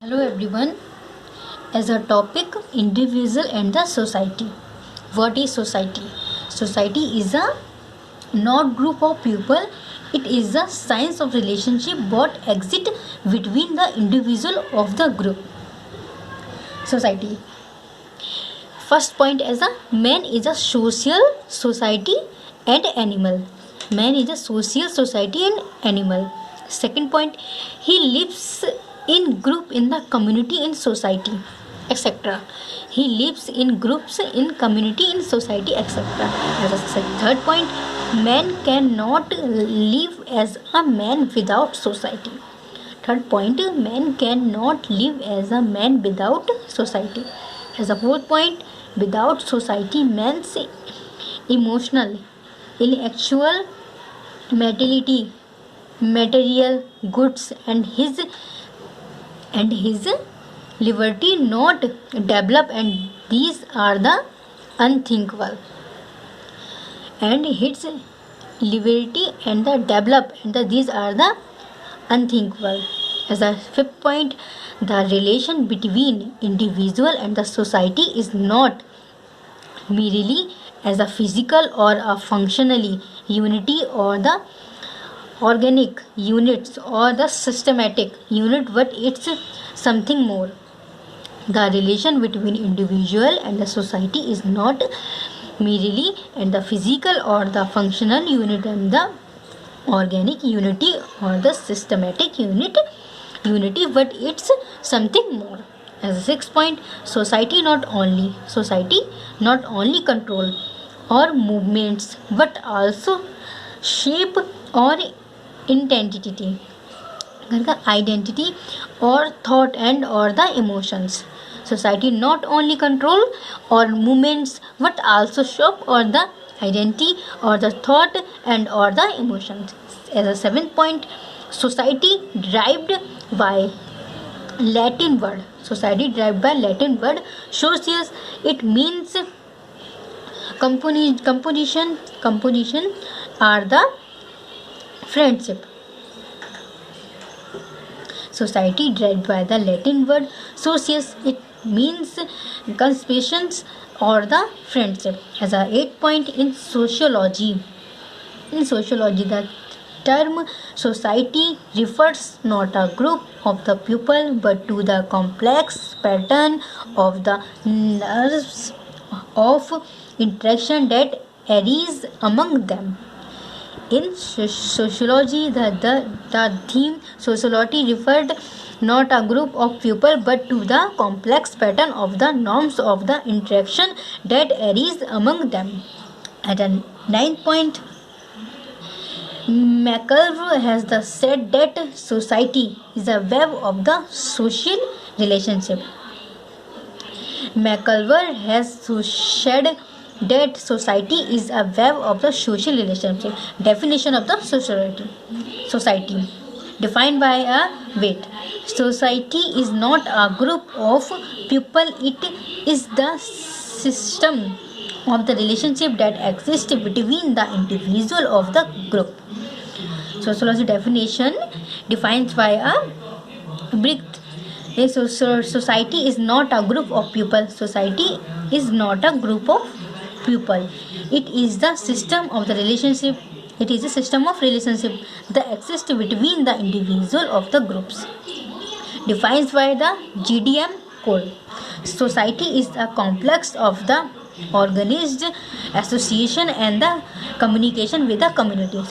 Hello everyone. As a topic, individual and the society. What is society? Society is a not group of people. It is a science of relationship what exist between the individual of the group. Society. First point as a man is a social society and animal. Man is a social society and animal. Second point, he lives in group in the community in society, etc. He lives in groups in community in society, etc. As a third point, man cannot live as a man without society. Third point, man cannot live as a man without society. As a fourth point, without society, man's emotional, intellectual, materiality, material goods and his liberty not develop, and these are the unthinkable, and his liberty and the develop, and these are the unthinkable. As a fifth point, the relation between individual and the society is not merely as a physical or a functionally unity or the organic units or the systematic unit, but it's something more. The relation between individual and the society is not merely and the physical or the functional unit and the organic unity or the systematic unity, but it's something more. As a sixth point, society not only control or movements but also shape or identity or thought and or the emotions. Society not only control or movements but also shape or the identity or the thought and or the emotions. As a seventh point, society derived by Latin word socius. It means composition are the friendship. Society derived by the Latin word socius. It means conspirations or the friendship. As a 8 point, in sociology, the term society refers not a group of the people but to the complex pattern of the nerves of interaction that arise among them. In sociology, the theme sociology referred not a group of people but to the complex pattern of the norms of the interaction that arise among them. At a 9th point, McCullough has said that society is a web of the social relationship. McCullough has said that society is a web of the social relationship. Definition of the society defined by a weight. Society is not a group of people, it is the system of the relationship that exists between the individual of the group. Sociology definition defines by a breadth. A society is not a group of people. Society is not a group of people. It is the system of the relationship. It is a system of relationship that exists between the individual of the groups. Defined by the GDM code. Society is a complex of the organized association and the communication with the community.